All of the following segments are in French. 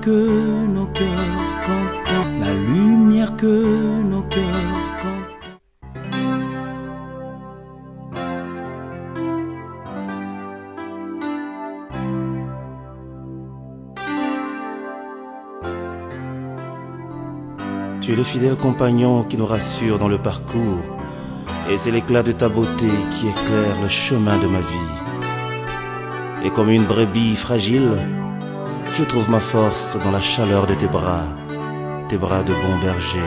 que nos cœurs contemplent, la lumière que nos cœurs contemplent. Tu es le fidèle compagnon qui nous rassure dans le parcours, et c'est l'éclat de ta beauté qui éclaire le chemin de ma vie. Et comme une brebis fragile, je trouve ma force dans la chaleur de tes bras de bon berger.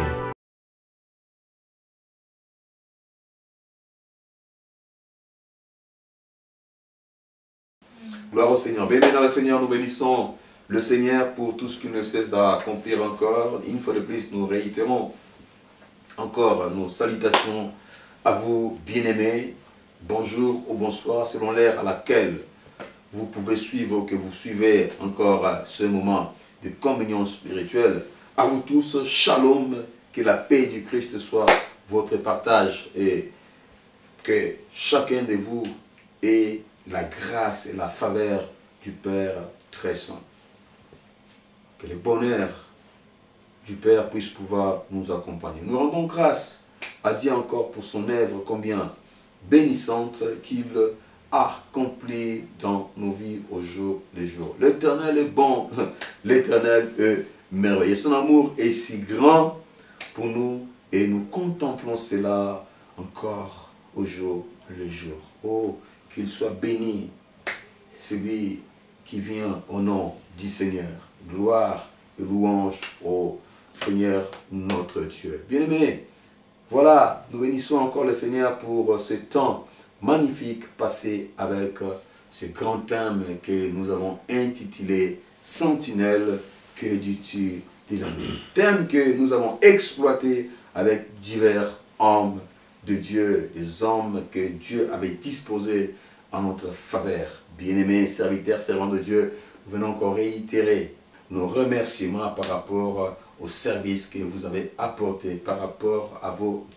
Gloire au Seigneur. Béni dans le Seigneur, nous bénissons le Seigneur pour tout ce qu'il ne cesse d'accomplir encore. Une fois de plus, nous réitérons encore nos salutations à vous, bien-aimés. Bonjour ou bonsoir, selon l'ère à laquelle vous pouvez suivre, que vous suivez encore ce moment de communion spirituelle. À vous tous, shalom, que la paix du Christ soit votre partage et que chacun de vous ait la grâce et la faveur du Père très saint. Que le bonheur du Père puisse pouvoir nous accompagner. Nous rendons grâce à Dieu encore pour son œuvre combien bénissante qu'il a accomplie dans nos vies au jour le jour. L'Éternel est bon, l'Éternel est merveilleux. Son amour est si grand pour nous et nous contemplons cela encore au jour le jour. Oh, qu'il soit béni celui qui vient au nom du Seigneur. Gloire et louange au Seigneur notre Dieu. Bien-aimés, voilà, nous bénissons encore le Seigneur pour ce temps magnifique passé avec ce grand thème que nous avons intitulé « Sentinelle, que dis-tu de la nuit ?» Thème que nous avons exploité avec divers hommes de Dieu, des hommes que Dieu avait disposés en notre faveur. Bien-aimés, serviteurs, servants de Dieu, nous venons encore réitérer nos remerciements par rapport au service que vous avez apporté, par rapport à vos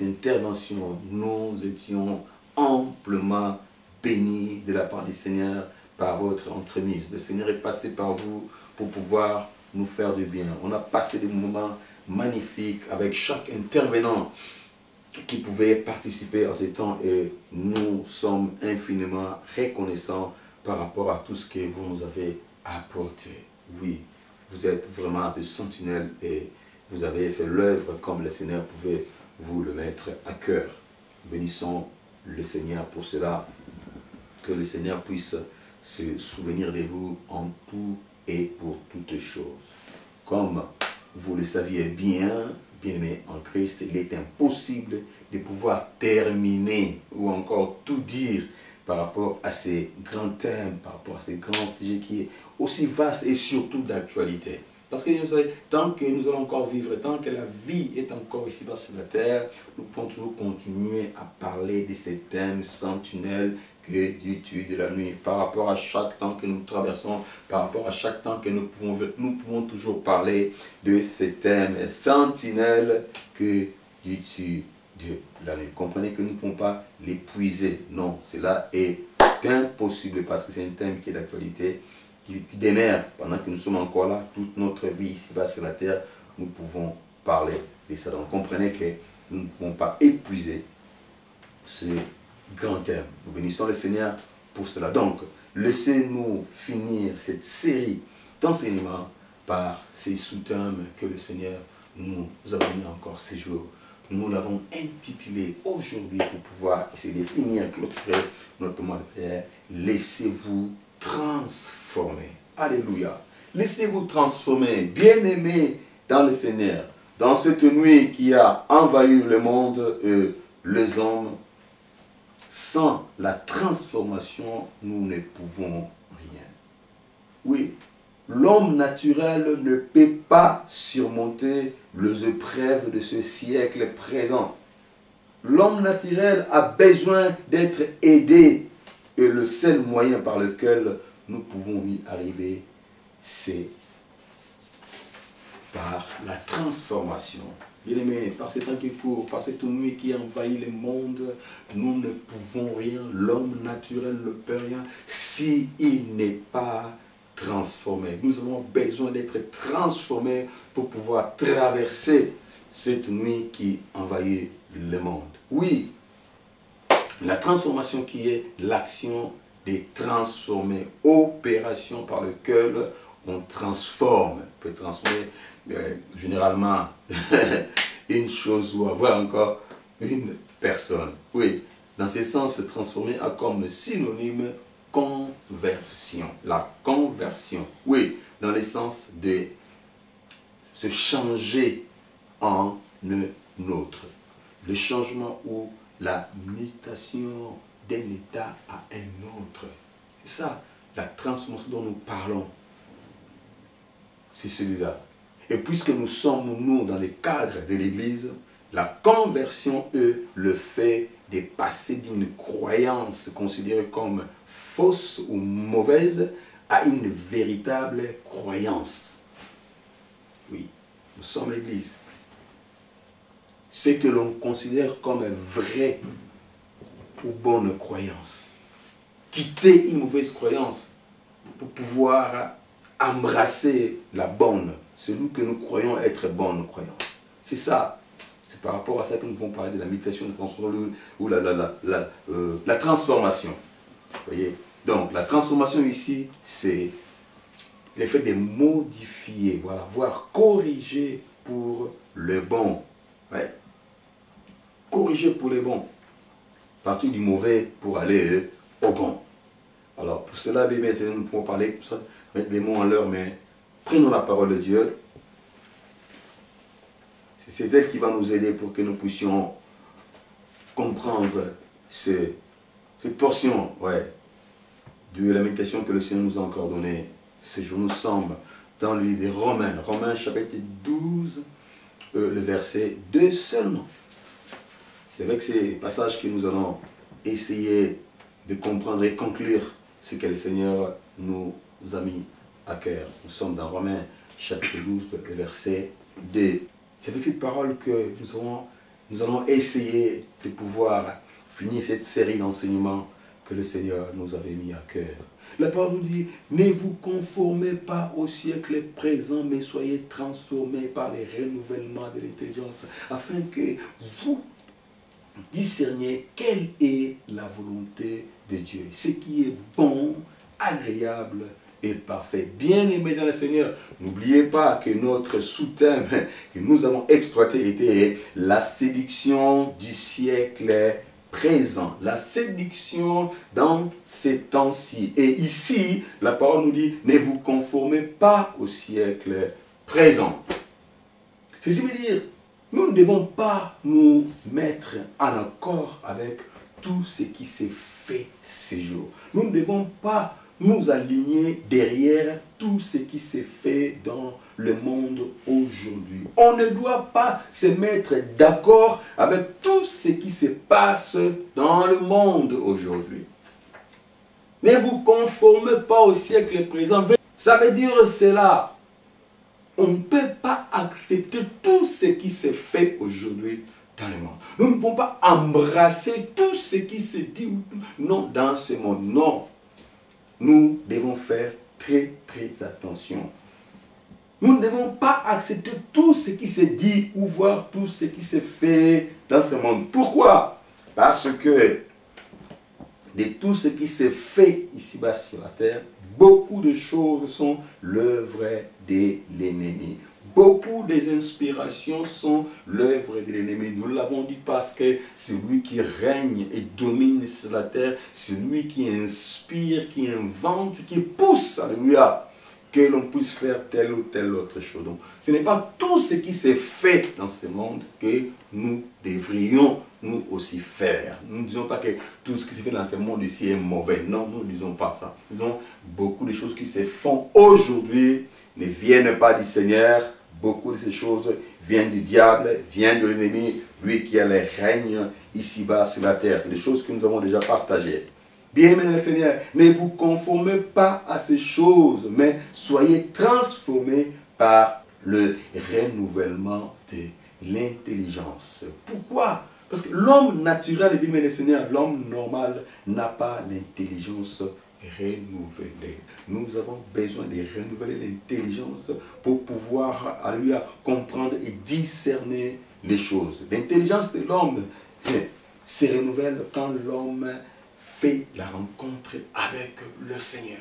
interventions. Nous étions amplement bénis de la part du Seigneur par votre entremise. Le Seigneur est passé par vous pour pouvoir nous faire du bien. On a passé des moments magnifiques avec chaque intervenant qui pouvait participer à ce temps et nous sommes infiniment reconnaissants par rapport à tout ce que vous nous avez apporté. Oui, vous êtes vraiment des sentinelles et vous avez fait l'œuvre comme le Seigneur pouvait vous le mettre à cœur. Bénissons le Seigneur pour cela, que le Seigneur puisse se souvenir de vous en tout et pour toutes choses. Comme vous le saviez bien, bien-aimés en Christ, il est impossible de pouvoir terminer ou encore tout dire par rapport à ces grands thèmes, par rapport à ces grands sujets qui est aussi vaste et surtout d'actualité. Parce que vous savez, tant que nous allons encore vivre, tant que la vie est encore ici-bas sur la terre, nous pouvons toujours continuer à parler de ces thèmes sentinelles. Que dis-tu de la nuit? Par rapport à chaque temps que nous traversons, par rapport à chaque temps que nous pouvons toujours parler de ces thèmes sentinelles. Que dis-tu de la nuit? Comprenez que nous ne pouvons pas l'épuiser. Non, cela est impossible parce que c'est un thème qui est d'actualité, qui demeure pendant que nous sommes encore là, toute notre vie ici-bas sur la terre, nous pouvons parler de ça. Donc comprenez que nous ne pouvons pas épuiser ce grand thème. Nous bénissons le Seigneur pour cela. Donc, laissez-nous finir cette série d'enseignements par ces sous-thèmes que le Seigneur nous a donnés encore ces jours. Nous l'avons intitulé aujourd'hui pour pouvoir essayer de finir, clôturer notre mois de prière. Laissez-vous transformer. Alléluia. Laissez-vous transformer, bien-aimés dans le Seigneur. Dans cette nuit qui a envahi le monde et les hommes, sans la transformation, nous ne pouvons rien. Oui, l'homme naturel ne peut pas surmonter les épreuves de ce siècle présent. L'homme naturel a besoin d'être aidé et le seul moyen par lequel nous pouvons y arriver, c'est par la transformation. Bien-aimés, par ce temps qui court, par cette nuit qui envahit le monde, nous ne pouvons rien, l'homme naturel ne peut rien, s'il n'est pas transformés. Nous avons besoin d'être transformés pour pouvoir traverser cette nuit qui envahit le monde. Oui, la transformation qui est l'action de transformer, opération par laquelle on transforme. On peut transformer généralement une chose ou avoir encore une personne. Oui, dans ce sens, transformer a comme synonyme conversion. La conversion, oui, dans le sens de se changer en un autre. Le changement ou la mutation d'un état à un autre. C'est ça, la transformation dont nous parlons. C'est celui-là. Et puisque nous sommes, nous, dans le cadre de l'Église, la conversion, le fait de passer d'une croyance considérée comme fausse ou mauvaise à une véritable croyance. Oui, nous sommes l'Église. Ce que l'on considère comme vraie ou bonne croyance. Quitter une mauvaise croyance pour pouvoir embrasser la bonne, celui que nous croyons être bonne croyance. C'est ça. C'est par rapport à ça que nous pouvons parler de la mutation, ou la transformation. Vous voyez? Donc, la transformation ici, c'est l'effet de modifier, voilà, voire corriger pour le bon. Ouais. Corriger pour le bon. Partir du mauvais pour aller au bon. Alors, pour cela, bien, nous pouvons parler, mettre les mots en leur main. Prenons la parole de Dieu. C'est elle qui va nous aider pour que nous puissions comprendre cette portion, ouais, de la méditation que le Seigneur nous a encore donnée. Ce jour, nous sommes dans le livre des Romains. Romains chapitre 12, le verset 2 seulement. C'est avec ces passages que nous allons essayer de comprendre et conclure ce que le Seigneur nous a mis à cœur. Nous sommes dans Romains chapitre 12, le verset 2. C'est avec cette parole que nous allons essayer de pouvoir finir cette série d'enseignements que le Seigneur nous avait mis à cœur. La parole nous dit, ne vous conformez pas au siècle présent, mais soyez transformés par les renouvellements de l'intelligence, afin que vous discerniez quelle est la volonté de Dieu, ce qui est bon, agréable et parfait. Bien-aimés dans le Seigneur, n'oubliez pas que notre sous-thème que nous avons exploité était la séduction du siècle présent, la séduction dans ces temps-ci. Et ici, la parole nous dit, ne vous conformez pas au siècle présent. Ceci veut dire, nous ne devons pas nous mettre en accord avec tout ce qui s'est fait ces jours. Nous ne devons pas nous aligner derrière tout ce qui s'est fait dans le monde aujourd'hui. On ne doit pas se mettre d'accord avec tout ce qui se passe dans le monde aujourd'hui. Ne vous conformez pas au siècle présent. Ça veut dire cela. On ne peut pas accepter tout ce qui se fait aujourd'hui dans le monde. Nous ne pouvons pas embrasser tout ce qui se dit non, dans ce monde. Non. Nous devons faire très attention. Nous ne devons pas accepter tout ce qui se dit ou voir tout ce qui se fait dans ce monde. Pourquoi? Parce que de tout ce qui se fait ici-bas sur la terre, beaucoup de choses sont l'œuvre de l'ennemi. Beaucoup des inspirations sont l'œuvre de l'ennemi. Nous l'avons dit parce que celui qui règne et domine sur la terre, celui qui inspire, qui invente, qui pousse, alléluia, que l'on puisse faire telle ou telle autre chose. Donc, ce n'est pas tout ce qui s'est fait dans ce monde que nous devrions nous aussi faire. Nous ne disons pas que tout ce qui s'est fait dans ce monde ici est mauvais. Non, nous ne disons pas ça. Nous disons beaucoup de choses qui se font aujourd'hui ne viennent pas du Seigneur. Beaucoup de ces choses viennent du diable, viennent de l'ennemi, lui qui a le règne ici-bas sur la terre. C'est des choses que nous avons déjà partagées. Bien-aimés dans le Seigneur, ne vous conformez pas à ces choses, mais soyez transformés par le renouvellement de l'intelligence. Pourquoi? Parce que l'homme naturel, bien-aimés dans le Seigneur, l'homme normal n'a pas l'intelligence renouveler. Nous avons besoin de renouveler l'intelligence pour pouvoir comprendre et discerner les choses. L'intelligence de l'homme se renouvelle quand l'homme fait la rencontre avec le Seigneur.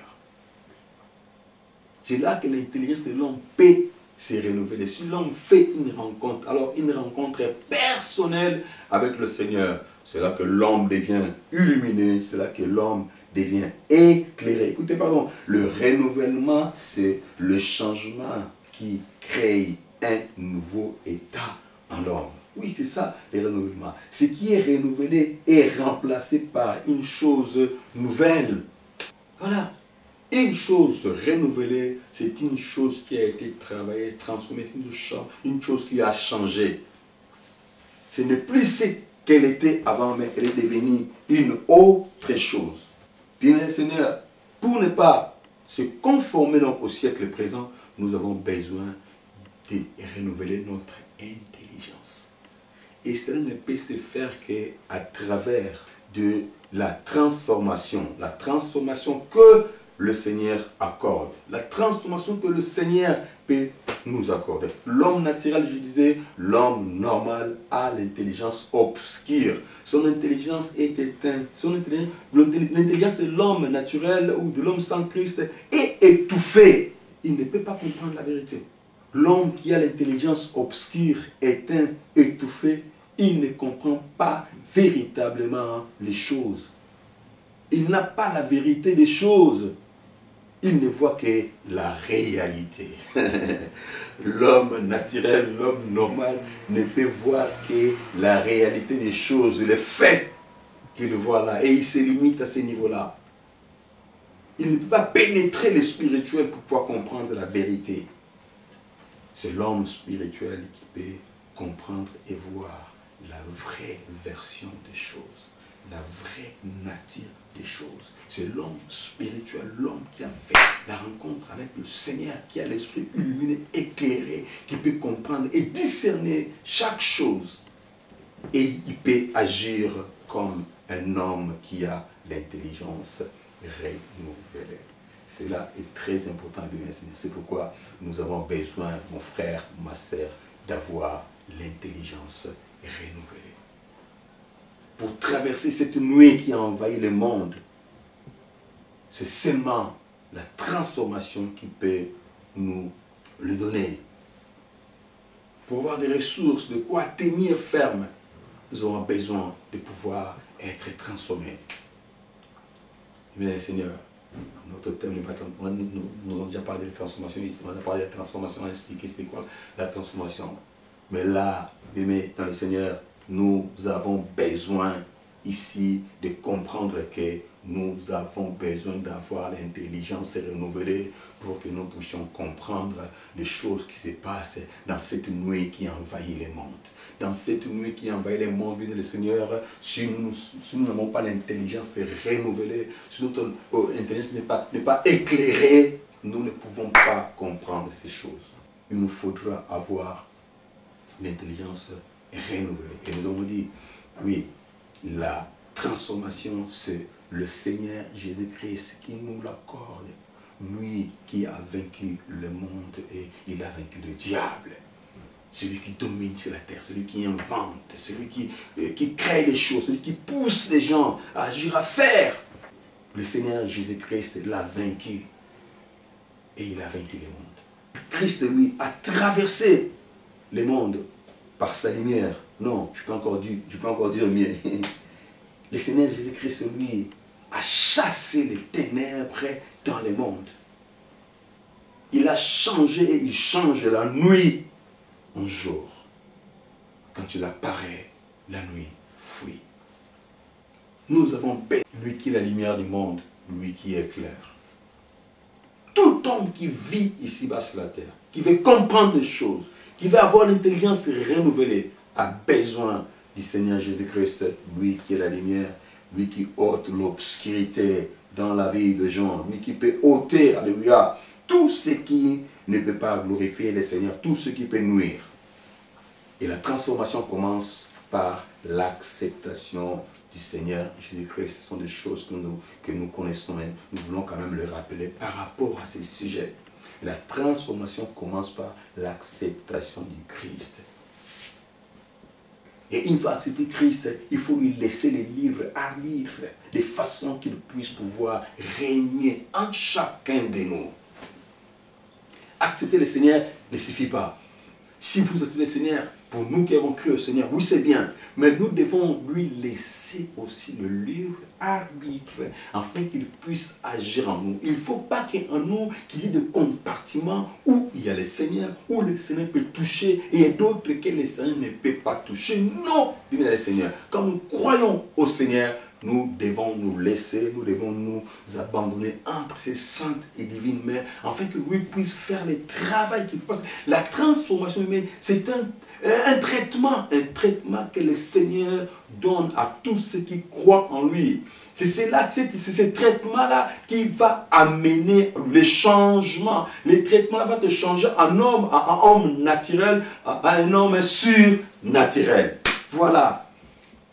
C'est là que l'intelligence de l'homme peut se renouveler. Si l'homme fait une rencontre, alors une rencontre personnelle avec le Seigneur, c'est là que l'homme devient illuminé, c'est là que l'homme devient éclairé. Écoutez, pardon, le renouvellement, c'est le changement qui crée un nouveau état en l'homme. Oui, c'est ça, le renouvellement. Ce qui est renouvelé est remplacé par une chose nouvelle. Voilà. Une chose renouvelée, c'est une chose qui a été travaillée, transformée, une chose qui a changé. Ce n'est plus ce qu'elle était avant, mais elle est devenue une autre chose. Bien, Seigneur, pour ne pas se conformer donc au siècle présent, nous avons besoin de renouveler notre intelligence. Et cela ne peut se faire qu'à travers de la transformation que le Seigneur accorde. La transformation que le Seigneur peut nous accorder. L'homme naturel, je disais, l'homme normal a l'intelligence obscure. Son intelligence est éteinte. L'intelligence de l'homme naturel ou de l'homme sans Christ est étouffée. Il ne peut pas comprendre la vérité. L'homme qui a l'intelligence obscure, éteinte, étouffée, il ne comprend pas véritablement les choses. Il n'a pas la vérité des choses. Il ne voit que la réalité. L'homme naturel, l'homme normal ne peut voir que la réalité des choses, les faits qu'il voit là. Et il se limite à ce niveau-là. Il ne peut pas pénétrer le spirituel pour pouvoir comprendre la vérité. C'est l'homme spirituel qui peut comprendre et voir la vraie version des choses, la vraie nature des choses. C'est l'homme spirituel, l'homme qui a fait la rencontre avec le Seigneur, qui a l'esprit illuminé, éclairé, qui peut comprendre et discerner chaque chose. Et il peut agir comme un homme qui a l'intelligence renouvelée. Cela est très important, bien Seigneur. C'est pourquoi nous avons besoin, mon frère, ma sœur, d'avoir l'intelligence renouvelée. Pour traverser cette nuée qui a envahi le monde, c'est seulement la transformation qui peut nous le donner. Pour avoir des ressources, de quoi tenir ferme, nous avons besoin de pouvoir être transformés. Bien, Seigneur, notre thème n'est pas... Nous avons déjà parlé de transformation ici, on a parlé de transformation, on a expliqué c'était quoi la transformation. Mais là, bien, dans le Seigneur, nous avons besoin ici de comprendre que nous avons besoin d'avoir l'intelligence renouvelée pour que nous puissions comprendre les choses qui se passent dans cette nuit qui envahit le monde. Dans cette nuit qui envahit le monde, bien le Seigneur, si nous n'avons pas l'intelligence renouvelée, si notre intelligence n'est pas éclairée, nous ne pouvons pas comprendre ces choses. Il nous faudra avoir l'intelligence renouvelée. Et nous avons dit, oui, la transformation, c'est le Seigneur Jésus-Christ qui nous l'accorde. Lui qui a vaincu le monde et il a vaincu le diable. Celui qui domine sur la terre, celui qui invente, celui qui crée les choses, celui qui pousse les gens à agir, à faire. Le Seigneur Jésus-Christ l'a vaincu et il a vaincu le monde. Christ, lui, a traversé le monde par sa lumière. Non, je peux encore dire mieux. Le Seigneur Jésus-Christ, lui, a chassé les ténèbres dans le monde. Il a changé et il change la nuit en jour. Quand il apparaît, la nuit fuit. Nous avons paix, lui qui est la lumière du monde, lui qui éclaire. Tout homme qui vit ici-bas sur la terre, qui veut comprendre les choses, qui veut avoir l'intelligence renouvelée, a besoin du Seigneur Jésus-Christ, lui qui est la lumière, lui qui ôte l'obscurité dans la vie de gens, lui qui peut ôter, alléluia, tout ce qui ne peut pas glorifier le Seigneur, tout ce qui peut nuire. Et la transformation commence par l'acceptation du Seigneur Jésus-Christ. Ce sont des choses que nous connaissons et nous voulons quand même le rappeler par rapport à ces sujets. La transformation commence par l'acceptation du Christ. Et une fois accepté Christ, il faut lui laisser le libre arbitre, de façon qu'il puisse pouvoir régner en chacun de nous. Accepter le Seigneur ne suffit pas. Si vous acceptez le Seigneur, pour nous qui avons cru au Seigneur, oui c'est bien, mais nous devons lui laisser aussi le libre arbitre, afin qu'il puisse agir en nous. Il ne faut pas qu'en nous, qu'il y ait des compartiments où il y a le Seigneur, où le Seigneur peut toucher, et d'autres que le Seigneur ne peut pas toucher. Non, bien le Seigneur. Quand nous croyons au Seigneur, nous devons nous laisser, nous devons nous abandonner entre ses saintes et divines mains, afin que lui puisse faire le travail qu'il passe. La transformation humaine, c'est un traitement que le Seigneur donne à tous ceux qui croient en lui. C'est ce traitement-là qui va amener le changement. Le traitement-là va te changer en homme naturel, à un homme surnaturel. Voilà.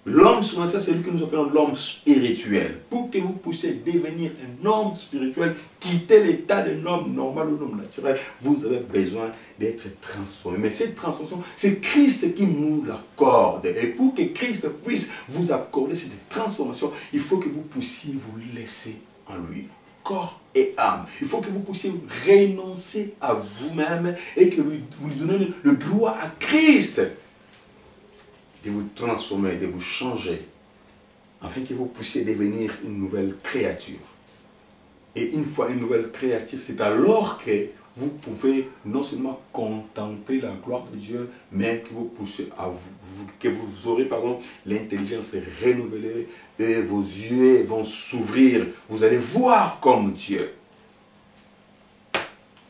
L'homme surnaturel, c'est lui que nous appelons l'homme spirituel. Pour que vous puissiez devenir un homme spirituel, quitter l'état d'un homme normal ou d'un homme naturel, vous avez besoin d'être transformé. Mais cette transformation, c'est Christ qui nous l'accorde. Et pour que Christ puisse vous accorder cette transformation, il faut que vous puissiez vous laisser en lui, corps et âme. Il faut que vous puissiez renoncer à vous-même et que vous lui donnez le droit à Christ de vous transformer, de vous changer, afin que vous puissiez devenir une nouvelle créature. Et une fois une nouvelle créature, c'est alors que vous pouvez non seulement contempler la gloire de Dieu, mais que vous puissiez que vous aurez l'intelligence renouvelée et vos yeux vont s'ouvrir. Vous allez voir comme Dieu.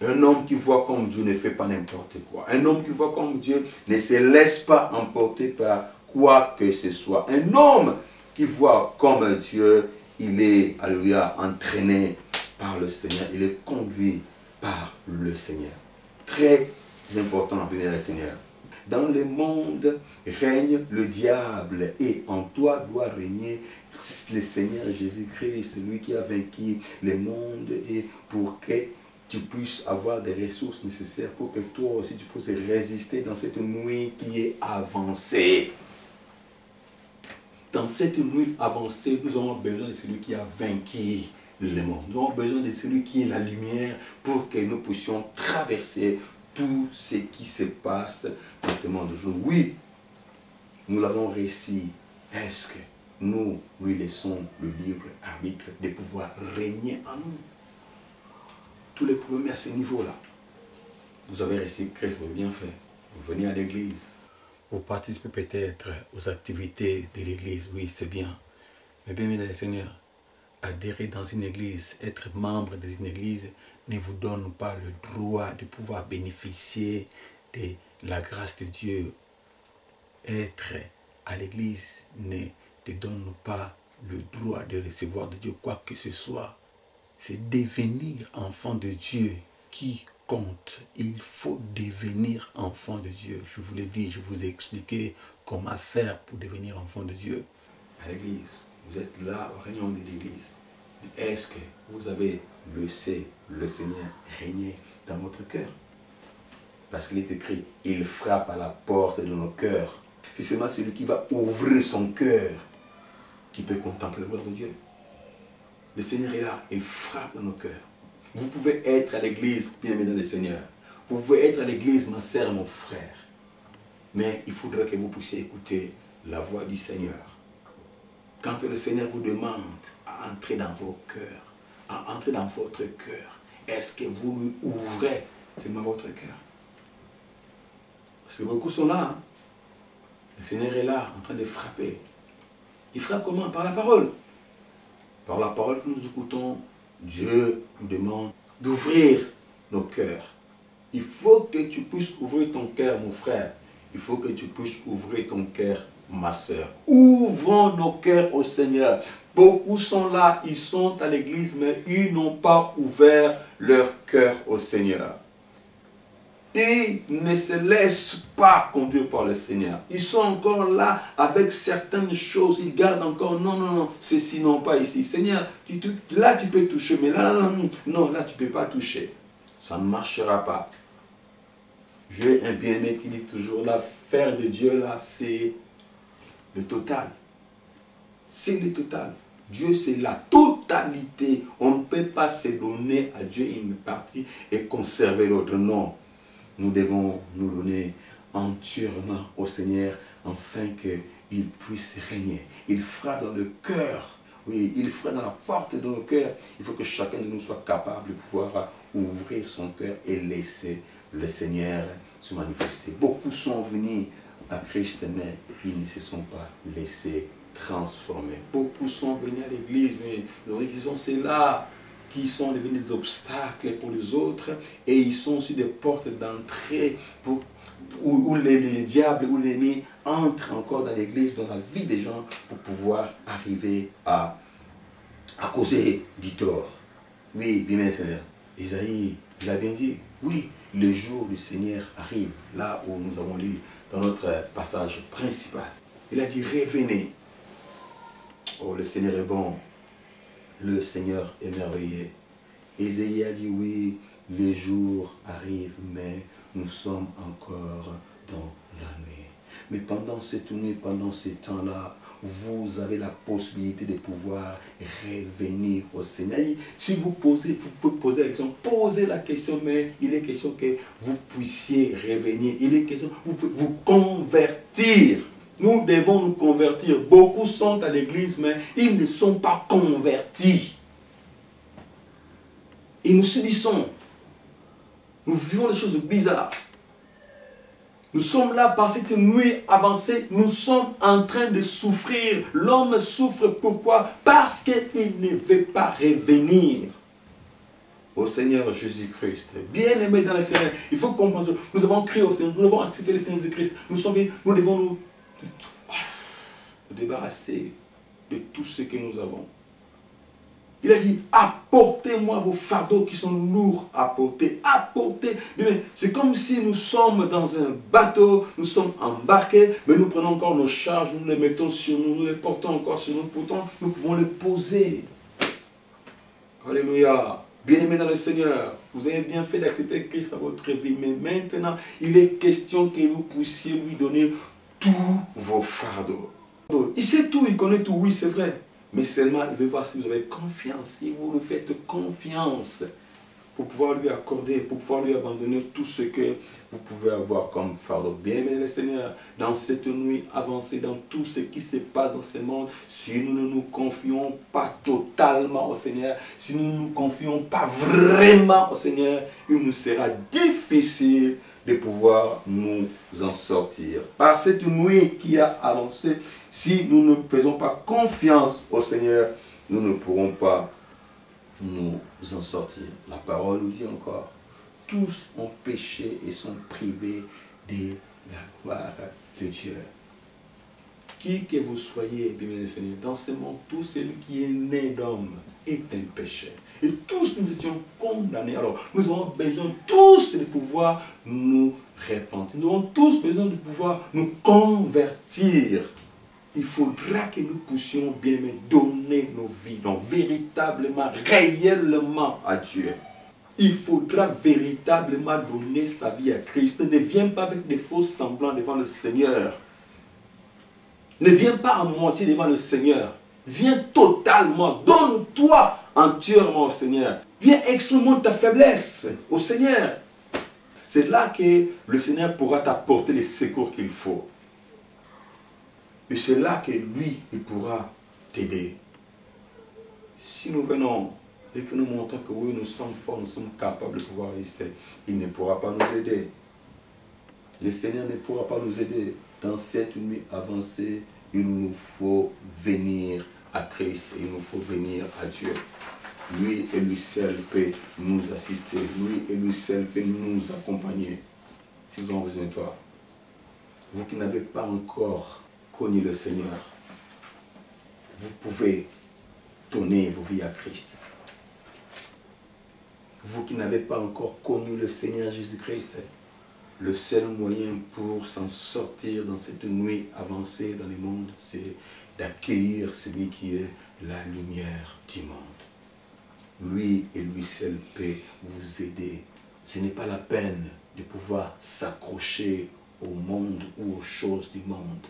Un homme qui voit comme Dieu ne fait pas n'importe quoi. Un homme qui voit comme Dieu ne se laisse pas emporter par quoi que ce soit. Un homme qui voit comme Dieu, il est, alléluia, entraîné par le Seigneur. Il est conduit par le Seigneur. Très important, bénir le Seigneur. Dans le monde règne le diable et en toi doit régner le Seigneur Jésus-Christ, celui qui a vaincu le monde, et pour que tu puisses avoir des ressources nécessaires pour que toi aussi tu puisses résister dans cette nuit qui est avancée. Dans cette nuit avancée, nous avons besoin de celui qui a vaincu le monde. Nous avons besoin de celui qui est la lumière pour que nous puissions traverser tout ce qui se passe dans ce monde aujourd'hui. Oui, nous l'avons réussi. Est-ce que nous lui laissons le libre arbitre de pouvoir régner en nous? Tous les problèmes à ce niveau-là. Vous avez reçu Christ, vous avez bien fait. Vous venez à l'église. Vous participez peut-être aux activités de l'église. Oui, c'est bien. Mais bien, mesdames et seigneurs, adhérer dans une église, être membre d'une église, ne vous donne pas le droit de pouvoir bénéficier de la grâce de Dieu. Être à l'église ne te donne pas le droit de recevoir de Dieu quoi que ce soit. C'est devenir enfant de Dieu qui compte. Il faut devenir enfant de Dieu. Je vous l'ai dit, je vous ai expliqué comment faire pour devenir enfant de Dieu. À l'église, vous êtes là au réunion de l'église. Est-ce que vous avez laissé le Seigneur régner dans votre cœur? Parce qu'il est écrit, il frappe à la porte de nos cœurs. C'est seulement celui qui va ouvrir son cœur qui peut contempler la gloire de Dieu. Le Seigneur est là, il frappe dans nos cœurs. Vous pouvez être à l'église, bien-aimés dans le Seigneur. Vous pouvez être à l'église, ma sœur, mon frère. Mais il faudrait que vous puissiez écouter la voix du Seigneur. Quand le Seigneur vous demande à entrer dans vos cœurs, à entrer dans votre cœur, est-ce que vous lui ouvrez seulement votre cœur? Parce que beaucoup sont là. Hein? Le Seigneur est là, en train de frapper. Il frappe comment? Par la parole. Par la parole que nous écoutons, Dieu nous demande d'ouvrir nos cœurs. Il faut que tu puisses ouvrir ton cœur, mon frère. Il faut que tu puisses ouvrir ton cœur, ma soeur. Ouvrons nos cœurs au Seigneur. Beaucoup sont là, ils sont à l'église, mais ils n'ont pas ouvert leur cœur au Seigneur. Ils ne se laissent pas conduire par le Seigneur. Ils sont encore là avec certaines choses. Ils gardent encore, non, non, non, ceci non, pas ici. Seigneur, là tu peux toucher, mais là, non, non, là tu ne peux pas toucher. Ça ne marchera pas. J'ai un bien-aimé qui dit toujours, l'affaire de Dieu là, c'est le total. C'est le total. Dieu, c'est la totalité. On ne peut pas se donner à Dieu une partie et conserver l'autre. Non. Nous devons nous donner entièrement au Seigneur afin qu'il puisse régner. Il fera dans le cœur, oui, il fera dans la porte de nos cœurs. Il faut que chacun de nous soit capable de pouvoir ouvrir son cœur et laisser le Seigneur se manifester. Beaucoup sont venus à Christ, mais ils ne se sont pas laissés transformer. Beaucoup sont venus à l'église, mais nous disons c'est là qui sont devenus des obstacles pour les autres, et ils sont aussi des portes d'entrée où les diables ou l'ennemi entrent encore dans l'église, dans la vie des gens, pour pouvoir arriver à causer du tort. Oui, bien Seigneur. Isaïe, il a bien dit, oui, le jour du Seigneur arrive, là où nous avons lu dans notre passage principal. Il a dit, revenez. Oh, le Seigneur est bon. Le Seigneur est merveilleux. Ésaïe a dit oui, le jour arrive, mais nous sommes encore dans la nuit. Mais pendant cette nuit, pendant ce temps-là, vous avez la possibilité de pouvoir revenir au Seigneur. Si vous pouvez poser la question, posez la question, mais il est question que vous puissiez revenir. Il est question, vous pouvez vous convertir. Nous devons nous convertir. Beaucoup sont à l'église, mais ils ne sont pas convertis. Et nous subissons. Nous vivons des choses bizarres. Nous sommes là par cette nuit avancée. Nous sommes en train de souffrir. L'homme souffre pourquoi? Parce qu'il ne veut pas revenir au Seigneur Jésus-Christ. Bien-aimé dans le Seigneur, il faut comprendre. Nous avons crié au Seigneur. Nous avons accepté le Seigneur Jésus-Christ. Nous devons nous débarrasser de tout ce que nous avons. Il a dit, apportez-moi vos fardeaux qui sont lourds à porter. Apportez. C'est comme si nous sommes dans un bateau, nous sommes embarqués, mais nous prenons encore nos charges, nous les mettons sur nous, nous les portons encore sur nous, pourtant nous pouvons les poser. Alléluia. Bien-aimés dans le Seigneur, vous avez bien fait d'accepter Christ dans votre vie, mais maintenant, il est question que vous puissiez lui donner tous vos fardeaux. Il sait tout, il connaît tout, oui c'est vrai. Mais seulement il veut voir si vous avez confiance, si vous lui faites confiance pour pouvoir lui accorder, pour pouvoir lui abandonner tout ce que vous pouvez avoir comme fardeau. Bien-aimé le Seigneur, dans cette nuit avancée, dans tout ce qui se passe dans ce monde, si nous ne nous confions pas totalement au Seigneur, si nous ne nous confions pas vraiment au Seigneur, il nous sera difficile de pouvoir nous en sortir. Par cette nuit qui a avancé, si nous ne faisons pas confiance au Seigneur, nous ne pourrons pas nous en sortir. La parole nous dit encore, tous ont péché et sont privés de la gloire de Dieu. Qui que vous soyez, bien Seigneur, dans ce monde, tout celui qui est né d'homme est un péché. Et tous nous étions condamnés. Alors, nous avons besoin tous de pouvoir nous repentir. Nous avons tous besoin de pouvoir nous convertir. Il faudra que nous puissions, bien aimer, donner nos vies, donc véritablement, réellement à Dieu. Il faudra véritablement donner sa vie à Christ. Ne viens pas avec des faux semblants devant le Seigneur. Ne viens pas à moitié devant le Seigneur. Viens totalement. Donne-toi entièrement au Seigneur. Viens exprimer ta faiblesse au Seigneur. C'est là que le Seigneur pourra t'apporter les secours qu'il faut. Et c'est là que lui, il pourra t'aider. Si nous venons et que nous montrons que oui, nous sommes forts, nous sommes capables de pouvoir résister, il ne pourra pas nous aider. Le Seigneur ne pourra pas nous aider. Dans cette nuit avancée, il nous faut venir à Christ, il nous faut venir à Dieu. Lui et lui seul peut nous assister, lui et lui seul peut nous accompagner. Si nous avons besoin de toi, vous qui n'avez pas encore connu le Seigneur, vous pouvez donner vos vies à Christ. Vous qui n'avez pas encore connu le Seigneur Jésus-Christ, le seul moyen pour s'en sortir dans cette nuit avancée dans le monde, c'est d'accueillir celui qui est la lumière du monde. Lui et lui seul peut vous aider. Ce n'est pas la peine de pouvoir s'accrocher au monde ou aux choses du monde.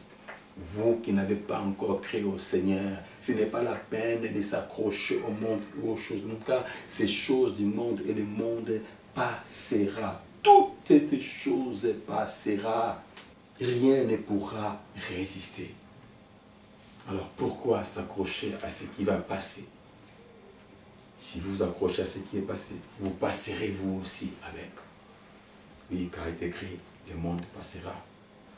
Vous qui n'avez pas encore créé au Seigneur, ce n'est pas la peine de s'accrocher au monde ou aux choses du monde, car ces choses du monde et le monde passera. Toutes ces choses passera. Rien ne pourra résister. Alors pourquoi s'accrocher à ce qui va passer? Si vous vous accrochez à ce qui est passé, vous passerez vous aussi avec. Oui, car il est écrit, le monde passera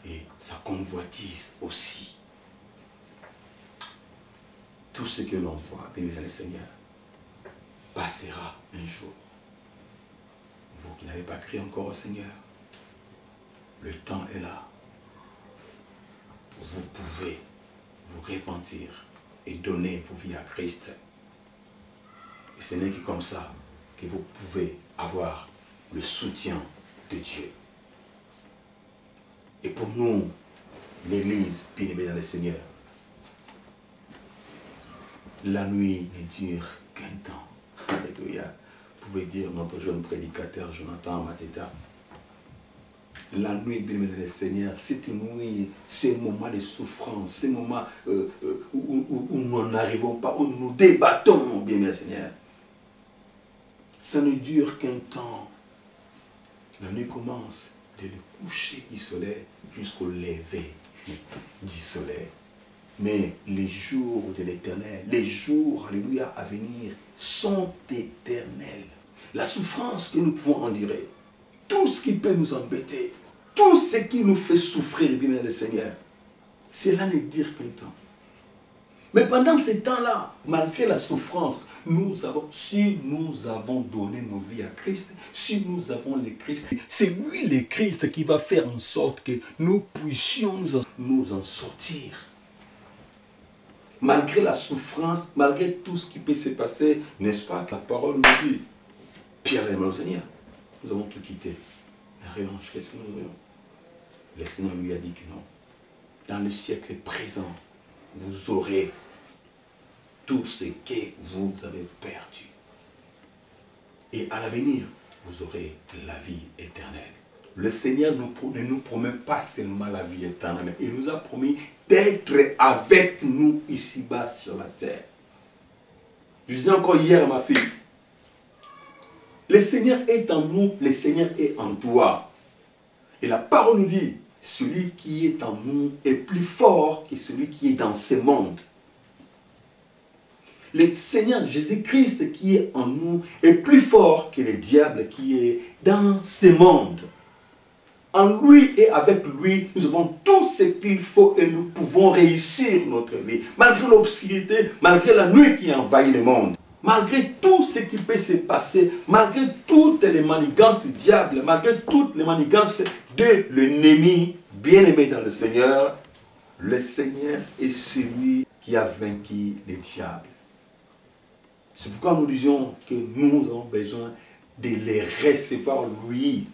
et sa convoitise aussi. Tout ce que l'on voit, béni le Seigneur, passera un jour. Vous qui n'avez pas crié encore au Seigneur, le temps est là. Vous pouvez vous repentir et donner vos vies à Christ. Et ce n'est que comme ça que vous pouvez avoir le soutien de Dieu. Et pour nous, l'Église, bien-aimée dans le Seigneur, la nuit ne dure qu'un temps. Alléluia. Vous pouvez dire notre jeune prédicateur Jonathan Mateta. La nuit, bien-aimée dans le Seigneur, c'est une nuit, c'est un moment de souffrance, c'est un moment où nous n'arrivons pas, où nous nous débattons, bien-aimé dans le Seigneur. Ça ne dure qu'un temps. La nuit commence dès le coucher du soleil jusqu'au lever du soleil. Mais les jours de l'Éternel, les jours, alléluia, à venir, sont éternels. La souffrance que nous pouvons endurer, tout ce qui peut nous embêter, tout ce qui nous fait souffrir, bien le Seigneur, cela ne dure qu'un temps. Mais pendant ce temps-là, malgré la souffrance, si nous avons donné nos vies à Christ, si nous avons le Christ, c'est lui le Christ qui va faire en sorte que nous puissions nous en sortir. Malgré la souffrance, malgré tout ce qui peut se passer, n'est-ce pas que la parole nous dit, Pierre et le Seigneur, nous avons tout quitté. En revanche, qu'est-ce que nous aurions? Le Seigneur lui a dit que non. Dans le siècle présent, vous aurez tout ce que vous avez perdu. Et à l'avenir, vous aurez la vie éternelle. Le Seigneur ne nous promet pas seulement la vie éternelle, mais il nous a promis d'être avec nous ici-bas sur la terre. Je disais encore hier à ma fille, le Seigneur est en nous, le Seigneur est en toi. Et la parole nous dit, celui qui est en nous est plus fort que celui qui est dans ce monde. Le Seigneur Jésus-Christ qui est en nous est plus fort que le diable qui est dans ce monde. En lui et avec lui, nous avons tout ce qu'il faut et nous pouvons réussir notre vie. Malgré l'obscurité, malgré la nuit qui envahit le monde, malgré tout ce qui peut se passer, malgré toutes les manigances du diable, malgré toutes les manigances de l'ennemi, bien-aimé dans le Seigneur est celui qui a vaincu le diable. C'est pourquoi nous disons que nous avons besoin de les recevoir lui.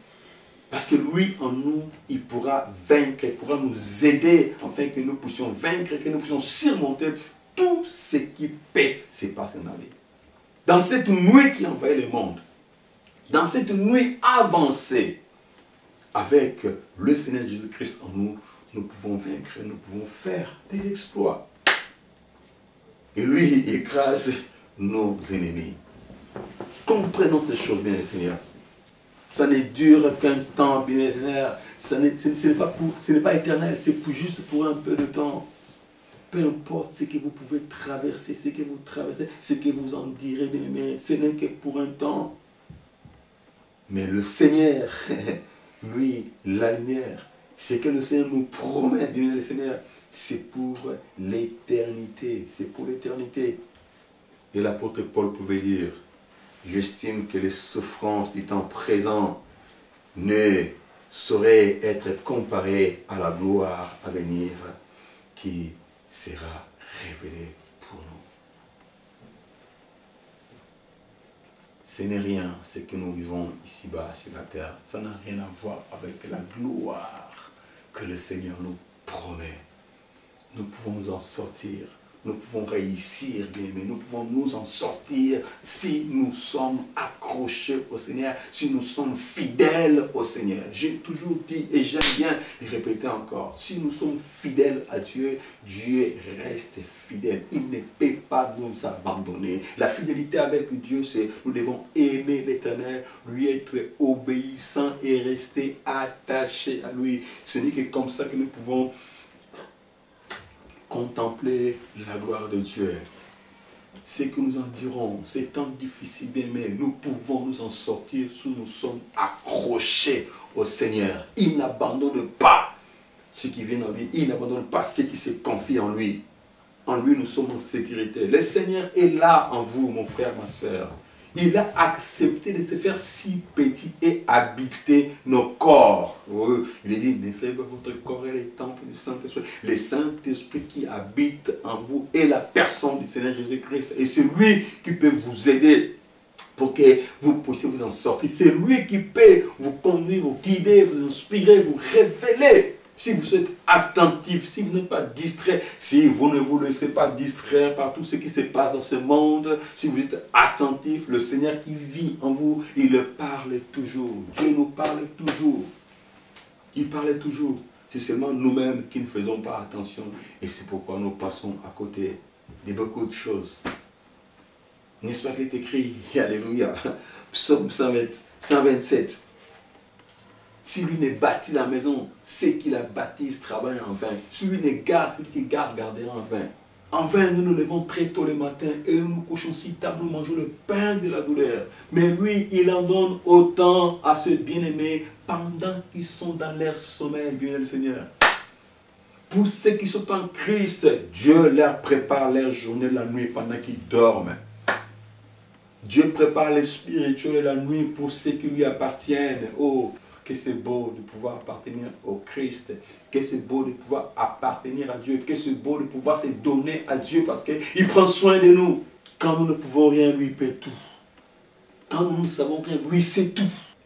Parce que lui, en nous, il pourra vaincre, il pourra nous aider, afin que nous puissions vaincre, que nous puissions surmonter tout ce qui peut se passer dans la vie. Dans cette nuit qui envahit le monde, dans cette nuit avancée, avec le Seigneur Jésus-Christ en nous, nous pouvons vaincre, nous pouvons faire des exploits. Et lui, il écrase nos ennemis. Comprenons ces choses, bien, Seigneur. Ça ne dure qu'un temps, bien, Seigneur. Ce n'est pas éternel, c'est juste pour un peu de temps. Peu importe ce que vous pouvez traverser, ce que vous traversez, ce que vous en direz, bien aimé, ce n'est que pour un temps. Mais le Seigneur, lui, la lumière, ce que le Seigneur nous promet, bien aimé, le Seigneur, c'est pour l'éternité. C'est pour l'éternité. Et l'apôtre Paul pouvait dire, j'estime que les souffrances du temps présent ne sauraient être comparées à la gloire à venir qui sera révélée pour nous. ce n'est rien, ce que nous vivons ici-bas sur la terre. Ça n'a rien à voir avec la gloire que le Seigneur nous promet. Nous pouvons nous en sortir. Nous pouvons réussir, bien aimés. Nous pouvons nous en sortir si nous sommes accrochés au Seigneur, si nous sommes fidèles au Seigneur. J'ai toujours dit et j'aime bien le répéter encore. Si nous sommes fidèles à Dieu, Dieu reste fidèle. Il ne peut pas nous abandonner. La fidélité avec Dieu, c'est nous devons aimer l'Éternel, lui être obéissant et rester attachés à lui. Ce n'est que comme ça que nous pouvons contempler la gloire de Dieu. Ce que nous en dirons, c'est tant difficile, mais nous pouvons nous en sortir si nous sommes accrochés au Seigneur. Il n'abandonne pas ceux qui viennent en lui. Il n'abandonne pas ceux qui se confient en lui. En lui, nous sommes en sécurité. Le Seigneur est là en vous, mon frère, ma soeur. Il a accepté de se faire si petit et habiter nos corps. Il est dit, ne savez pas votre corps est le temple du Saint-Esprit. Le Saint-Esprit qui habite en vous est la personne du Seigneur Jésus-Christ. Et c'est lui qui peut vous aider pour que vous puissiez vous en sortir. C'est lui qui peut vous conduire, vous guider, vous inspirer, vous révéler. Si vous êtes attentif, si vous n'êtes pas distrait, si vous ne vous laissez pas distraire par tout ce qui se passe dans ce monde, si vous êtes attentif, le Seigneur qui vit en vous, il parle toujours. Dieu nous parle toujours. Il parle toujours. C'est seulement nous-mêmes qui ne faisons pas attention. Et c'est pourquoi nous passons à côté de beaucoup de choses. N'est-ce pas qu'il est écrit, alléluia, Psaume 127. Si lui ne bâtit la maison, ceux qui la bâtissent travaillent en vain. Si lui ne garde, celui qui garde, gardera en vain. En vain, nous nous levons très tôt le matin et nous nous couchons si tard, nous mangeons le pain de la douleur. Mais lui, il en donne autant à ceux bien-aimés pendant qu'ils sont dans leur sommeil, bien le Seigneur. Pour ceux qui sont en Christ, Dieu leur prépare leur journée la nuit pendant qu'ils dorment. Dieu prépare les spirituels la nuit pour ceux qui lui appartiennent. Oh, que c'est beau de pouvoir appartenir au Christ. Que c'est beau de pouvoir appartenir à Dieu. Que c'est beau de pouvoir se donner à Dieu parce qu'il prend soin de nous. Quand nous ne pouvons rien, lui peut tout. Quand nous ne savons rien, lui sait tout.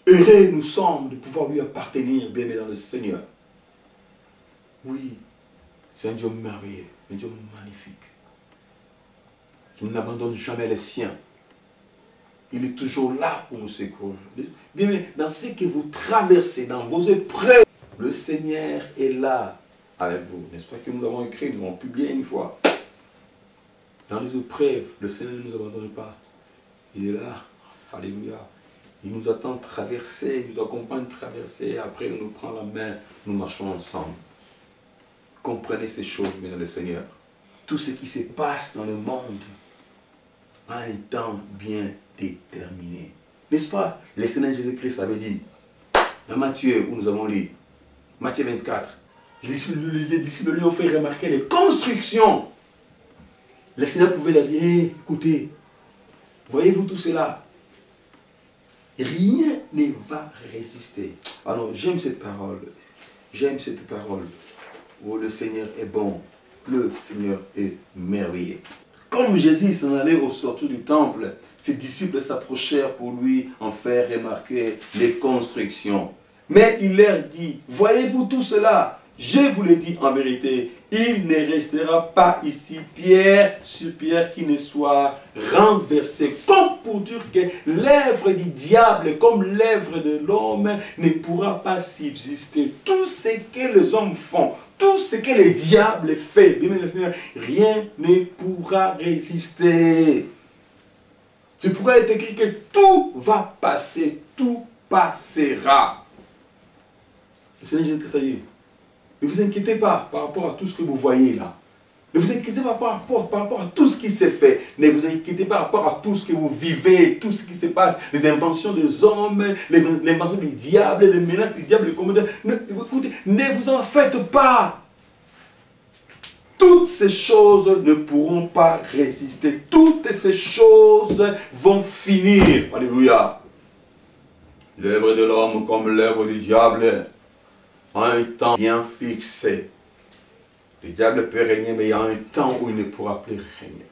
Heureux nous sommes de pouvoir lui appartenir, bien dans le Seigneur. Oui, c'est un Dieu merveilleux, un Dieu magnifique. Qui n'abandonne jamais les siens. Il est toujours là pour nous secourir. Bien, dans ce que vous traversez, dans vos épreuves, le Seigneur est là avec vous. N'est-ce pas que nous avons écrit, nous avons publié une fois. Dans les épreuves, le Seigneur ne nous abandonne pas. Il est là. Alléluia. Il nous attend traverser, il nous accompagne traverser. Après, il nous prend la main, nous marchons ensemble. Comprenez ces choses, bien le Seigneur. Tout ce qui se passe dans le monde a un temps bien déterminé. N'est-ce pas? Le Seigneur Jésus-Christ avait dit, dans Matthieu, où nous avons lu, Matthieu 24, les disciples lui ont fait remarquer les constructions. Le Seigneur pouvait leur dire, hey, écoutez, voyez-vous tout cela? Rien ne va résister. Alors, j'aime cette parole. J'aime cette parole. Oh, le Seigneur est bon. Le Seigneur est merveilleux. Comme Jésus s'en allait au sortir du temple, ses disciples s'approchèrent pour lui en faire remarquer les constructions. Mais il leur dit, voyez-vous tout cela? Je vous le dis en vérité, il ne restera pas ici pierre sur pierre qui ne soit renversée. Comme pour dire que l'œuvre du diable comme l'œuvre de l'homme ne pourra pas subsister. Tout ce que les hommes font, tout ce que le diable fait, bien le Seigneur, rien ne pourra résister. C'est pourquoi il est écrit que tout va passer, tout passera. Le Seigneur Jésus-Christ, ça y est. Ne vous inquiétez pas par rapport à tout ce que vous voyez là. Ne vous inquiétez pas par rapport à tout ce qui s'est fait. Ne vous inquiétez pas par rapport à tout ce que vous vivez, tout ce qui se passe, les inventions des hommes, les inventions du diable, les menaces du diable, les commandements. Écoutez, ne vous en faites pas. Toutes ces choses ne pourront pas résister. Toutes ces choses vont finir. Alléluia. L'œuvre de l'homme comme l'œuvre du diable a un temps bien fixé. Le diable peut régner, mais il y a un temps où il ne pourra plus régner.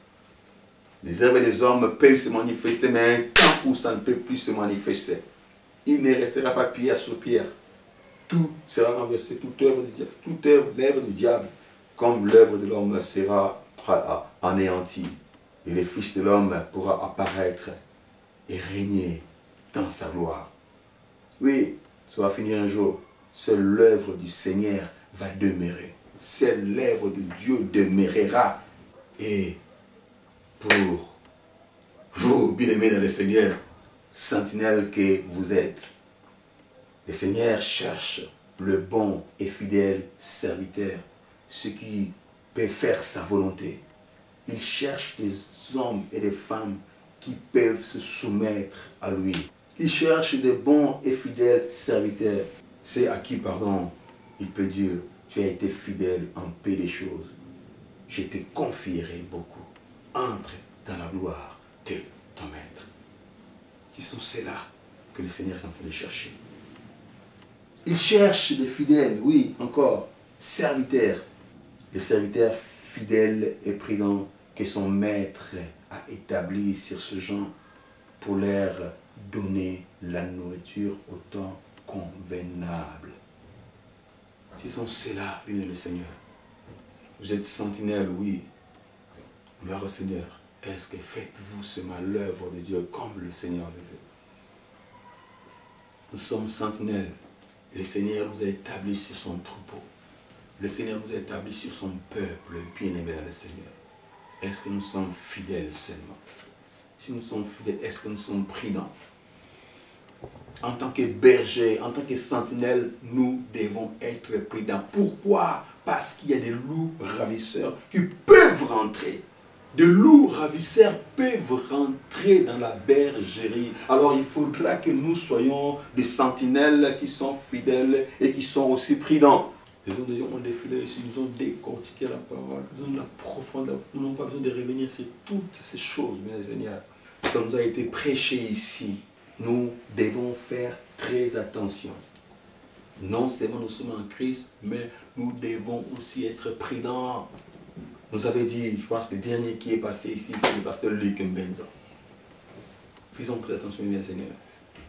Les œuvres des hommes peuvent se manifester, mais un temps où ça ne peut plus se manifester. Il ne restera pas pierre sur pierre. Tout sera renversé, toute l'œuvre du diable, comme l'œuvre de l'homme sera anéantie. Et le Fils de l'homme pourra apparaître et régner dans sa gloire. Oui, ça va finir un jour. Seule l'œuvre du Seigneur va demeurer. Seule l'œuvre de Dieu demeurera. Et pour vous, bien-aimés dans le Seigneur, sentinelles que vous êtes, le Seigneur cherche le bon et fidèle serviteur, ceux qui peuvent faire sa volonté. Il cherche des hommes et des femmes qui peuvent se soumettre à lui. Il cherche des bons et fidèles serviteurs. C'est à qui, pardon, il peut dire, tu as été fidèle en peu des choses. Je te confierai beaucoup. Entre dans la gloire de ton maître. Qui sont ceux-là que le Seigneur est en train de chercher? Il cherche des fidèles, oui, encore, serviteurs. Les serviteurs fidèles et prudents que son maître a établis sur ce genre pour leur donner la nourriture au temps convenable. Ce sont ceux-là, bien le Seigneur. Vous êtes sentinelles, oui. Gloire au Seigneur. Est-ce que faites-vous seulement l'œuvre de Dieu comme le Seigneur le veut? Nous sommes sentinelles. Le Seigneur nous a établis sur son troupeau. Le Seigneur nous a établis sur son peuple bien-aimé dans le Seigneur. Est-ce que nous sommes fidèles seulement? Si nous sommes fidèles, est-ce que nous sommes prudents? En tant que bergers, en tant que sentinelles, nous devons être prudents. Pourquoi? Parce qu'il y a des loups ravisseurs qui peuvent rentrer. De loups ravisseurs peuvent rentrer dans la bergerie. Alors il faudra que nous soyons des sentinelles qui sont fidèles et qui sont aussi prudents. Les hommes de Dieu ont défilé ici, nous ont décortiqué la parole, nous ont la profondeur, nous n'avons pas besoin de revenir sur toutes ces choses, mes Seigneurs. Ça nous a été prêché ici. Nous devons faire très attention. Non seulement nous sommes en Christ, mais nous devons aussi être prudents. Vous avez dit, je pense que le dernier qui est passé ici, c'est le pasteur Luc Mbenza. Faisons très attention, bien Seigneur.